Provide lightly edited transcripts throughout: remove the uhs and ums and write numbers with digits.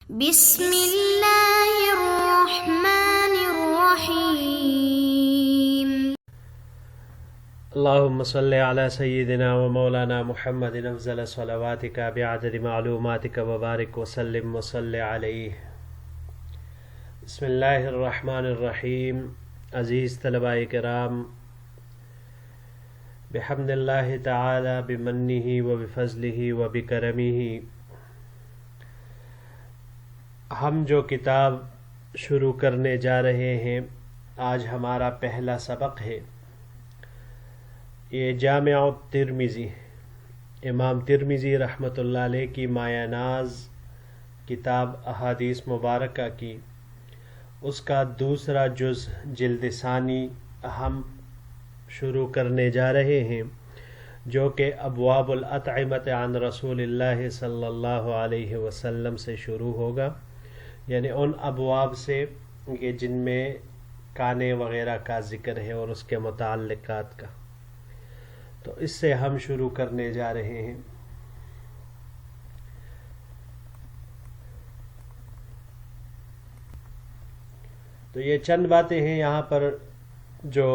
بسم اللہ الرحمن الرحیم۔ اللهم صل على سيدنا ومولانا محمد افضل صلواتك بعدد معلوماتك وبارك وسلم وصل عليه۔ بسم اللہ الرحمن الرحیم۔ عزیز طلباء کرام، بحمد اللہ تعالی بمنہ وبفضلہ وبکرمہ ہم جو کتاب شروع کرنے جا رہے ہیں، آج ہمارا پہلا سبق ہے۔ یہ جامع ترمذی، امام ترمذی رحمۃ اللہ علیہ کی مایہ ناز کتاب احادیث مبارکہ کی، اس کا دوسرا جز جلد ثانی ہم شروع کرنے جا رہے ہیں، جو کہ ابواب الاطعمۃ عن رسول اللہ صلی اللہ علیہ وسلم سے شروع ہوگا، یعنی ان ابواب سے کہ جن میں کھانے وغیرہ کا ذکر ہے اور اس کے متعلقات کا، تو اس سے ہم شروع کرنے جا رہے ہیں۔ تو یہ چند باتیں ہیں یہاں پر جو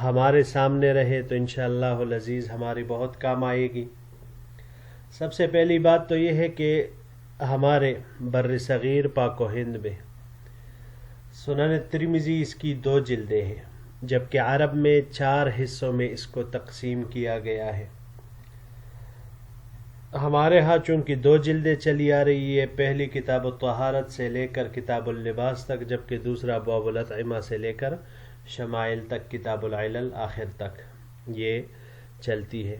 ہمارے سامنے رہے تو انشاءاللہ العزیز ہماری بہت کام آئے گی۔ سب سے پہلی بات تو یہ ہے کہ ہمارے بر صغیر پاک و ہند میں سنن ترمذی اس کی 2 جلدیں ہیں، جبکہ عرب میں 4 حصوں میں اس کو تقسیم کیا گیا ہے۔ ہمارے ہاں چونکہ 2 جلدیں چلی آ رہی ہے، پہلی کتاب الطہارت سے لے کر کتاب اللباس تک، جبکہ دوسرا ابواب الاطعمہ سے لے کر شمائل تک، کتاب العلل آخر تک یہ چلتی ہے۔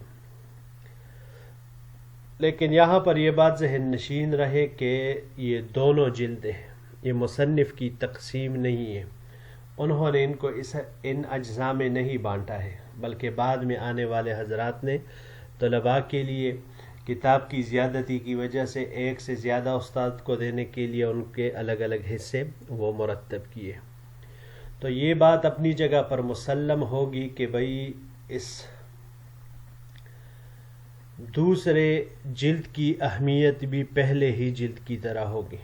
لیکن یہاں پر یہ بات ذہن نشین رہے کہ یہ دونوں جلدیں، یہ مصنف کی تقسیم نہیں ہے، انہوں نے ان کو ان اجزاء میں نہیں بانٹا ہے، بلکہ بعد میں آنے والے حضرات نے طلباء کے لیے کتاب کی زیادتی کی وجہ سے ایک سے زیادہ استاد کو دینے کے لیے ان کے الگ الگ حصے وہ مرتب کیے۔ تو یہ بات اپنی جگہ پر مسلم ہوگی کہ بھئی اس دوسرے جلد کی اہمیت بھی پہلے ہی جلد کی طرح ہوگی،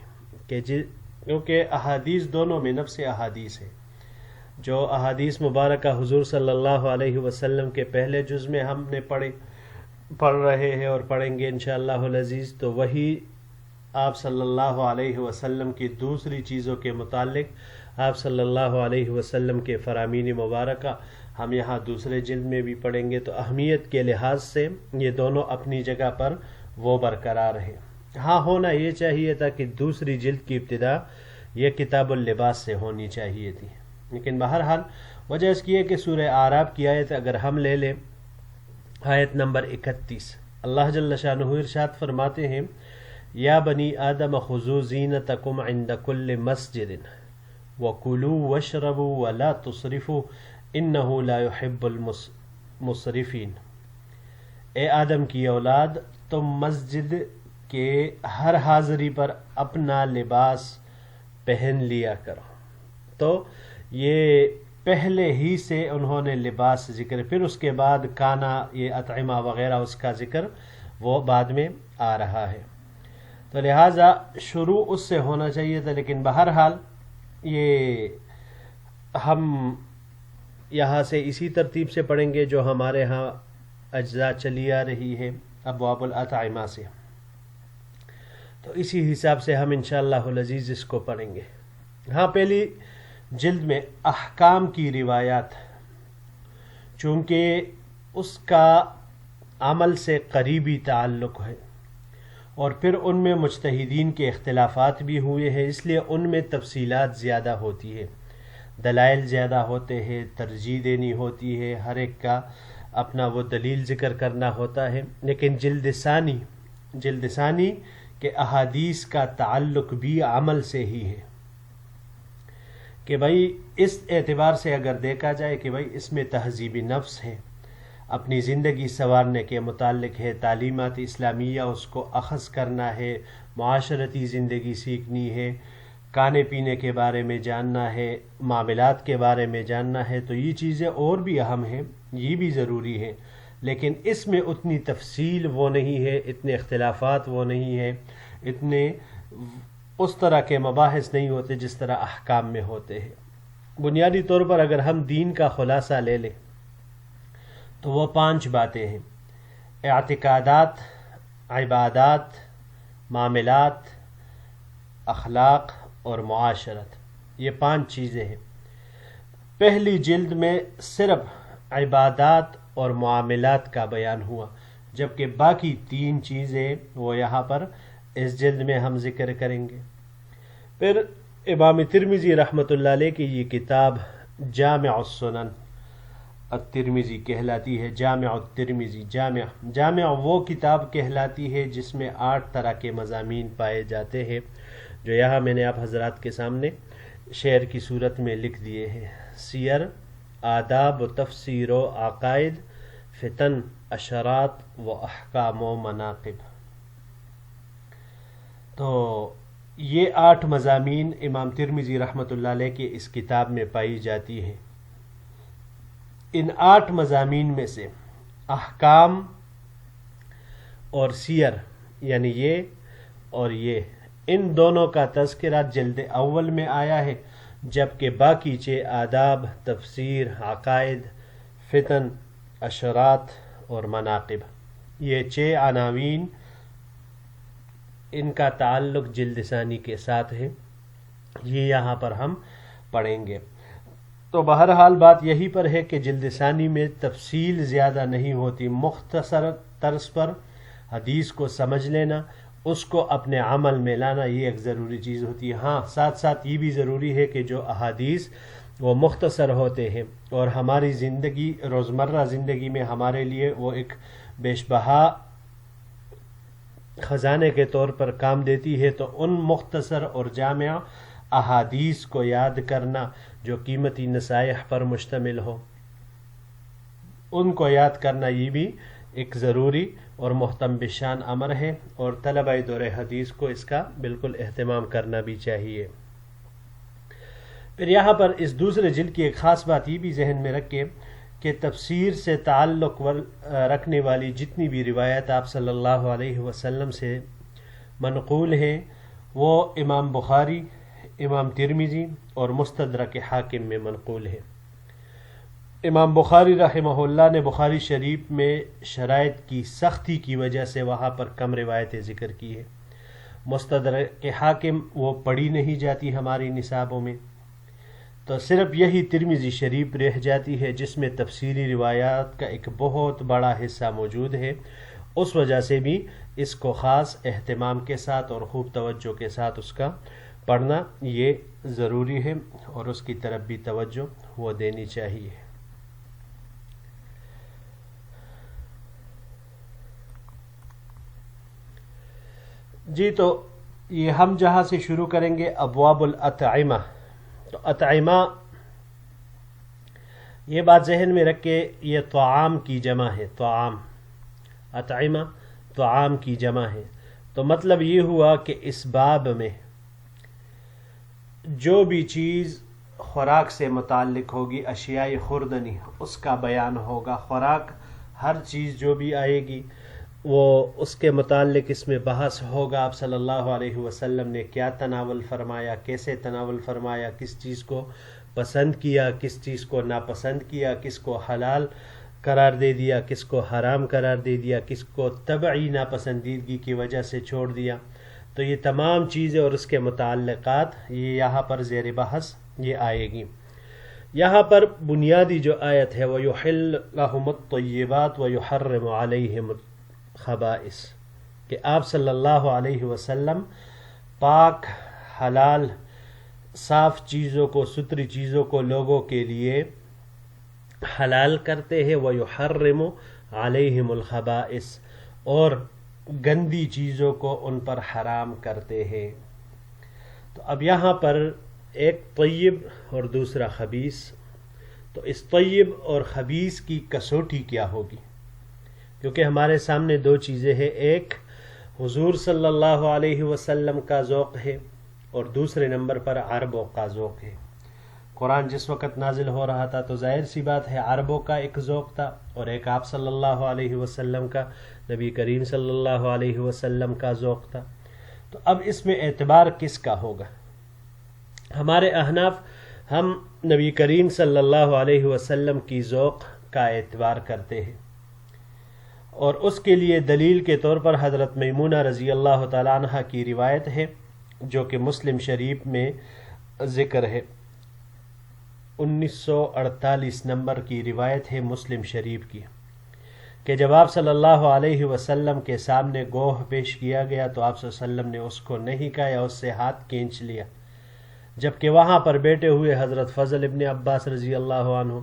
کیونکہ احادیث دونوں میں نفس احادیث ہے۔ جو احادیث مبارکہ حضور صلی اللہ علیہ وسلم کے پہلے جز میں ہم نے پڑھ رہے ہیں اور پڑھیں گے انشاءاللہ العزیز، تو وہی آپ صلی اللہ علیہ وسلم کی دوسری چیزوں کے متعلق آپ صلی اللہ علیہ وسلم کے فرامین مبارکہ ہم یہاں دوسرے جلد میں بھی پڑھیں گے۔ تو اہمیت کے لحاظ سے یہ دونوں اپنی جگہ پر وہ برقرار ہیں۔ ہاں، ہونا یہ چاہیے تھا کہ دوسری جلد کی ابتدا یہ کتاب اللباس سے ہونی چاہیے تھی، لیکن بہرحال وجہ اس کی ہے کہ سورہ اعراف کی آیت اگر ہم لے لیں، آیت نمبر 31، اللہ جل شانہ ارشاد فرماتے ہیں: یا بنی آدم خذوا زینتکم عند کل مسجد وَكُلُوا وَاشْرَبُوا وَلَا تُسْرِفُوا إِنَّهُ لَا يُحِبُّ الْمُسْرِفِينَ۔ اے آدم کی اولاد، تم مسجد کے ہر حاضری پر اپنا لباس پہن لیا کرو۔ تو یہ پہلے ہی سے انہوں نے لباس ذکر، پھر اس کے بعد کھانا، یہ اطعمہ وغیرہ اس کا ذکر وہ بعد میں آ رہا ہے، تو لہٰذا شروع اس سے ہونا چاہیے تھا۔ لیکن بہرحال یہ ہم یہاں سے اسی ترتیب سے پڑھیں گے جو ہمارے ہاں اجزاء چلی آ رہی ہے ابواب الاطعمہ سے، تو اسی حساب سے ہم انشاءاللہ العزیز اس کو پڑھیں گے۔ ہاں، پہلی جلد میں احکام کی روایات، چونکہ اس کا عمل سے قریبی تعلق ہے اور پھر ان میں مجتہدین کے اختلافات بھی ہوئے ہیں، اس لیے ان میں تفصیلات زیادہ ہوتی ہے، دلائل زیادہ ہوتے ہیں، ترجیح دینی ہوتی ہے، ہر ایک کا اپنا وہ دلیل ذکر کرنا ہوتا ہے۔ لیکن جلد ثانی کے احادیث کا تعلق بھی عمل سے ہی ہے، کہ بھائی اس اعتبار سے اگر دیکھا جائے کہ بھائی اس میں تہذیب نفس ہے، اپنی زندگی سنوارنے کے متعلق ہے، تعلیمات اسلامیہ اس کو اخذ کرنا ہے، معاشرتی زندگی سیکھنی ہے، کھانے پینے کے بارے میں جاننا ہے، معاملات کے بارے میں جاننا ہے، تو یہ چیزیں اور بھی اہم ہیں، یہ بھی ضروری ہیں، لیکن اس میں اتنی تفصیل وہ نہیں ہے، اتنے اختلافات وہ نہیں ہے، اتنے اس طرح کے مباحث نہیں ہوتے جس طرح احکام میں ہوتے ہیں۔ بنیادی طور پر اگر ہم دین کا خلاصہ لے لیں تو وہ 5 باتیں ہیں: اعتقادات، عبادات، معاملات، اخلاق اور معاشرت۔ یہ 5 چیزیں ہیں۔ پہلی جلد میں صرف عبادات اور معاملات کا بیان ہوا، جبکہ باقی 3 چیزیں وہ یہاں پر اس جلد میں ہم ذکر کریں گے۔ پھر امام ترمذی رحمۃ اللہ علیہ کی یہ کتاب جامع السنن الترمذی کہلاتی ہے۔ جامع الترمذی، جامع وہ کتاب کہلاتی ہے جس میں 8 طرح کے مضامین پائے جاتے ہیں، جو یہاں میں نے آپ حضرات کے سامنے شعر کی صورت میں لکھ دیے ہیں: سیر، آداب و تفسیر و عقائد، فتن، اشارات و احکام و مناقب۔ تو یہ 8 مضامین امام ترمذی رحمۃ اللہ علیہ کے اس کتاب میں پائی جاتی ہیں۔ ان 8 مضامین میں سے احکام اور سیر، یعنی یہ اور یہ، ان دونوں کا تذکرہ جلد اول میں آیا ہے، جبکہ باقی 6 آداب، تفسیر، عقائد، فتن، اشارات اور مناقب، یہ 6 عناوین ان کا تعلق جلد ثانی کے ساتھ ہے، یہ یہاں پر ہم پڑھیں گے۔ تو بہرحال بات یہی پر ہے کہ جلد ثانی میں تفصیل زیادہ نہیں ہوتی، مختصر طرز پر حدیث کو سمجھ لینا، اس کو اپنے عمل میں لانا، یہ ایک ضروری چیز ہوتی ہے۔ ہاں، ساتھ ساتھ یہ بھی ضروری ہے کہ جو احادیث وہ مختصر ہوتے ہیں اور ہماری زندگی، روزمرہ زندگی میں ہمارے لیے وہ ایک بیش بہا خزانے کے طور پر کام دیتی ہے، تو ان مختصر اور جامع احادیث کو یاد کرنا جو قیمتی نصائح پر مشتمل ہو، ان کو یاد کرنا یہ بھی ایک ضروری اور محتم بشان امر ہے، اور طلبہ دور حدیث کو اس کا بالکل اہتمام کرنا بھی چاہیے۔ پھر یہاں پر اس دوسرے جلد کی ایک خاص بات یہ بھی ذہن میں رکھیں کہ تفسیر سے تعلق رکھنے والی جتنی بھی روایت آپ صلی اللہ علیہ وسلم سے منقول ہیں، وہ امام بخاری، امام ترمذی اور مستدرک حاکم میں منقول ہے۔ امام بخاری رحمہ اللہ نے بخاری شریف میں شرائط کی سختی کی وجہ سے وہاں پر کم روایتیں ذکر کی ہیں۔ مستدرک حاکم وہ پڑھی نہیں جاتی ہماری نصابوں میں، تو صرف یہی ترمذی شریف رہ جاتی ہے جس میں تفسیری روایات کا ایک بہت بڑا حصہ موجود ہے۔ اس وجہ سے بھی اس کو خاص اہتمام کے ساتھ اور خوب توجہ کے ساتھ اس کا پڑھنا یہ ضروری ہے، اور اس کی طرف بھی توجہ وہ دینی چاہیے۔ جی، تو یہ ہم جہاں سے شروع کریں گے ابواب الاطعمہ۔ تو اطعمہ، یہ بات ذہن میں رکھ کے، یہ طعام کی جمع ہے، طعام، اطعمہ طعام کی جمع ہے۔ تو مطلب یہ ہوا کہ اس باب میں جو بھی چیز خوراک سے متعلق ہوگی، اشیاء خوردنی، اس کا بیان ہوگا۔ خوراک، ہر چیز جو بھی آئے گی وہ اس کے متعلق اس میں بحث ہوگا۔ آپ صلی اللہ علیہ وسلم نے کیا تناول فرمایا، کیسے تناول فرمایا، کس چیز کو پسند کیا، کس چیز کو ناپسند کیا، کس کو حلال قرار دے دیا، کس کو حرام قرار دے دیا، کس کو طبعی ناپسندیدگی کی وجہ سے چھوڑ دیا۔ تو یہ تمام چیزیں اور اس کے متعلقات یہ یہاں پر زیر بحث یہ آئے گی۔ یہاں پر بنیادی جو آیت ہے وَيُحِلُّ لَهُمُ الطَّيِّبَاتُ وَيُحَرِّمُ عَلَيْهِمُ الْخَبَائِثَ، کہ آپ صلی اللہ علیہ وسلم پاک، حلال، صاف چیزوں کو، ستری چیزوں کو لوگوں کے لیے حلال کرتے ہیں، وَيُحَرِّمُ عَلَيْهِمُ الْخَبَائِثَ، اور گندی چیزوں کو ان پر حرام کرتے ہیں۔ تو اب یہاں پر ایک طیب اور دوسرا خبیث، تو اس طیب اور خبیث کی کسوٹی کیا ہوگی؟ کیونکہ ہمارے سامنے 2 چیزیں ہیں، ایک حضور صلی اللہ علیہ وسلم کا ذوق ہے، اور دوسرے نمبر پر عربوں کا ذوق ہے۔ قرآن جس وقت نازل ہو رہا تھا تو ظاہر سی بات ہے عربوں کا ایک ذوق تھا، اور ایک آپ صلی اللہ علیہ وسلم کا، نبی کریم صلی اللہ علیہ وسلم کا ذوق تھا۔ تو اب اس میں اعتبار کس کا ہوگا؟ ہمارے احناف ہم نبی کریم صلی اللہ علیہ وسلم کی ذوق کا اعتبار کرتے ہیں، اور اس کے لیے دلیل کے طور پر حضرت میمونہ رضی اللہ تعالی عنہ کی روایت ہے جو کہ مسلم شریف میں ذکر ہے، 1948 نمبر کی روایت ہے مسلم شریف کی، کہ جب آپ صلی اللہ علیہ وسلم کے سامنے گوہ پیش کیا گیا تو آپ صلی اللہ علیہ وسلم نے اس کو نہیں کھایا، اس سے ہاتھ کھینچ لیا، جبکہ وہاں پر بیٹھے ہوئے حضرت فضل ابن عباس رضی اللہ عنہ،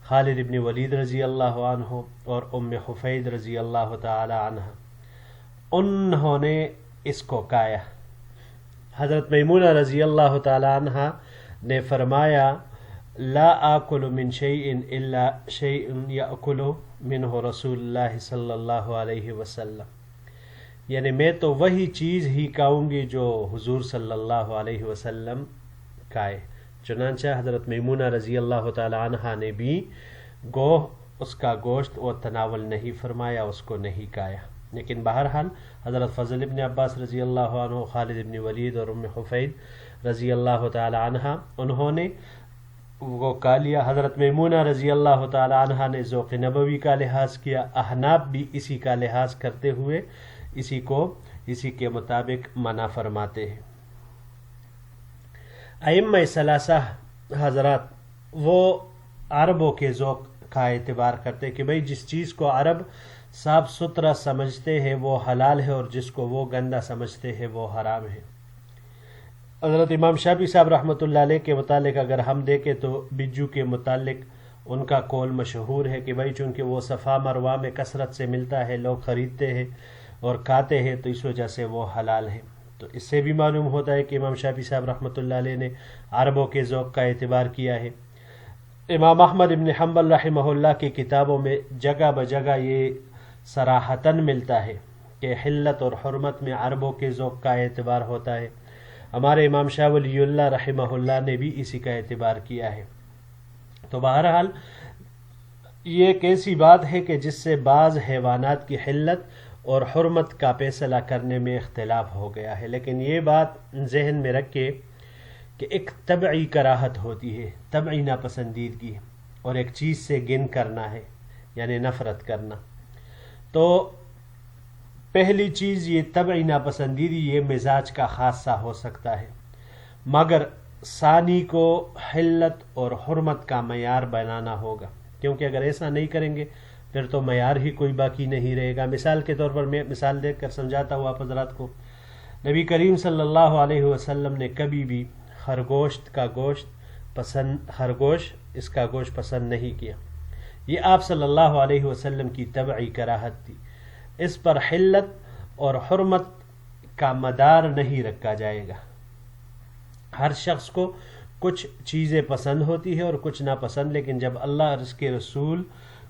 خالد ابن ولید رضی اللہ عنہ اور ام حفید رضی اللہ تعالی عنہ، انہوں نے اس کو کھایا۔ حضرت میمونہ رضی اللہ تعالی عنہ نے فرمایا لا آکل من شیء الا شیء یأکل منہ رسول اللہ صلی اللہ علیہ وسلم، یعنی میں تو وہی چیز ہی کھاؤں گی جو حضور صلی اللہ علیہ وسلم کھائے۔ چنانچہ حضرت میمونہ رضی اللہ تعالی عنہ نے بھی گوہ اس کا گوشت وہ تناول نہیں فرمایا، اس کو نہیں کھایا، لیکن بہرحال حضرت فضل ابن عباس رضی اللہ عنہ، خالد ابن ولید اور ام حفید رضی اللہ تعالی عنہ انہوں نے وہ کھا لیا۔ حضرت میمونہ رضی اللہ تعالی عنہ نے ذوق نبوی کا لحاظ کیا، احناف بھی اسی کا لحاظ کرتے ہوئے اسی کے مطابق منع فرماتے ہیں۔ ائمہ ثلاثہ حضرات وہ عربوں کے ذوق کا اعتبار کرتے کہ بھئی جس چیز کو عرب صاف ستھرا سمجھتے ہیں وہ حلال ہے، اور جس کو وہ گندا سمجھتے ہیں وہ حرام ہے۔ حضرت امام شافعی صاحب رحمۃ اللہ علیہ کے متعلق اگر ہم دیکھیں تو بجو کے متعلق ان کا قول مشہور ہے کہ بھئی چونکہ وہ صفا مروہ میں کثرت سے ملتا ہے، لوگ خریدتے ہیں اور کھاتے ہیں، تو اس وجہ سے وہ حلال ہے۔ تو اس سے بھی معلوم ہوتا ہے کہ امام شافعی صاحب رحمۃ اللہ علیہ نے عربوں کے ذوق کا اعتبار کیا ہے۔ امام احمد ابن حنبل رحمہ اللہ کی کتابوں میں جگہ بجگہ یہ صراحتاً ملتا ہے کہ حلت اور حرمت میں عربوں کے ذوق کا اعتبار ہوتا ہے۔ ہمارے امام شاہ ولی اللہ رحمہ اللہ نے بھی اسی کا اعتبار کیا ہے۔ تو بہرحال یہ ایک ایسی بات ہے کہ جس سے بعض حیوانات کی حلت اور حرمت کا فیصلہ کرنے میں اختلاف ہو گیا ہے، لیکن یہ بات ذہن میں رکھے کہ ایک طبعی کراہت ہوتی ہے، طبعی ناپسندیدگی، اور ایک چیز سے گن کرنا ہے یعنی نفرت کرنا۔ تو پہلی چیز یہ طبعی ناپسندیدگی یہ مزاج کا خاصہ ہو سکتا ہے، مگر ثانی کو حلت اور حرمت کا معیار بنانا ہوگا، کیونکہ اگر ایسا نہیں کریں گے پھر تو معیار ہی کوئی باقی نہیں رہے گا۔ مثال کے طور پر میں مثال دیکھ کر سمجھاتا ہوں آپ حضرات کو، نبی کریم صلی اللہ علیہ وسلم نے کبھی بھی خرگوش کا گوشت پسند نہیں کیا، یہ آپ صلی اللہ علیہ وسلم کی طبعی کراہت تھی، اس پر حلت اور حرمت کا مدار نہیں رکھا جائے گا۔ ہر شخص کو کچھ چیزیں پسند ہوتی ہے اور کچھ ناپسند، لیکن جب اللہ اور اس کے رسول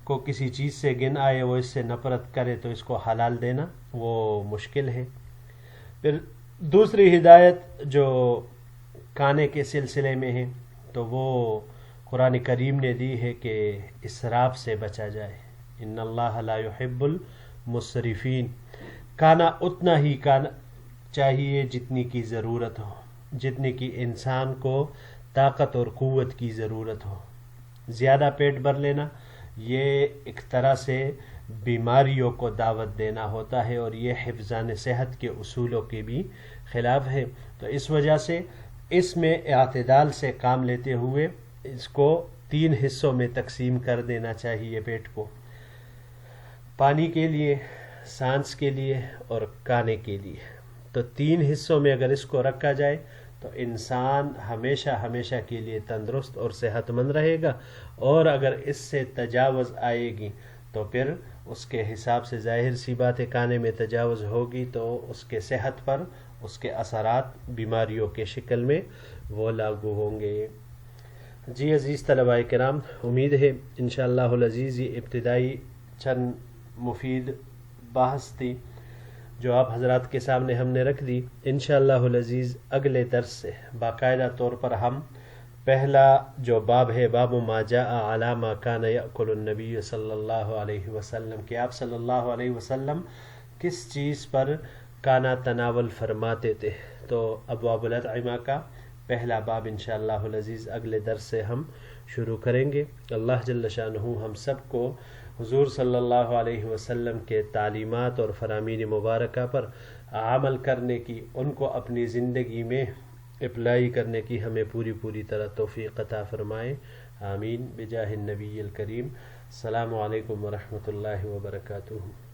کو کسی چیز سے گن آئے وہ اس سے نفرت کرے تو اس کو حلال دینا وہ مشکل ہے۔ پھر دوسری ہدایت جو کھانے کے سلسلے میں ہے تو وہ قرآن کریم نے دی ہے کہ اسراف سے بچا جائے، ان اللہ لا يحب المسرفین، کھانا اتنا ہی کھانا چاہیے جتنی کی ضرورت ہو، جتنی کی انسان کو طاقت اور قوت کی ضرورت ہو۔ زیادہ پیٹ بھر لینا یہ ایک طرح سے بیماریوں کو دعوت دینا ہوتا ہے، اور یہ حفظان صحت کے اصولوں کے بھی خلاف ہے۔ تو اس وجہ سے اس میں اعتدال سے کام لیتے ہوئے اس کو 3 حصوں میں تقسیم کر دینا چاہیے پیٹ کو، پانی کے لیے، سانس کے لیے اور کھانے کے لیے۔ تو 3 حصوں میں اگر اس کو رکھا جائے تو انسان ہمیشہ کے لیے تندرست اور صحت مند رہے گا، اور اگر اس سے تجاوز آئے گی تو پھر اس کے حساب سے ظاہر سی بات ہے کھانے میں تجاوز ہوگی تو اس کے صحت پر اس کے اثرات بیماریوں کے شکل میں وہ لاگو ہوں گے۔ جی عزیز طلباء کرام، امید ہے انشاءاللہ العزیز یہ ابتدائی چند مفید بحث تھی جو آپ حضرات کے سامنے ہم نے رکھ دی۔ انشاءاللہ العزیز اگلے درس سے باقاعدہ طور پر ہم پہلا جو باب ہے باب ما جاء علی ما کان یأکل النبی صلی اللہ علیہ وسلم، کہ آپ صلی اللہ علیہ وسلم کس چیز پر کھانا تناول فرماتے تھے. تو ابواب الاطعمہ کا پہلا باب انشاءاللہ العزیز اگلے درس سے ہم شروع کریں گے. اللہ جل شانہ ہم سب کو حضور صلی اللہ علیہ وسلم کے تعلیمات اور فرامین مبارکہ پر عمل کرنے کی، ان کو اپنی زندگی میں اپلائی کرنے کی ہمیں پوری طرح توفیق عطا فرمائے. آمین بجاہ النبی الکریم. السلام علیکم ورحمۃ اللہ وبرکاتہ.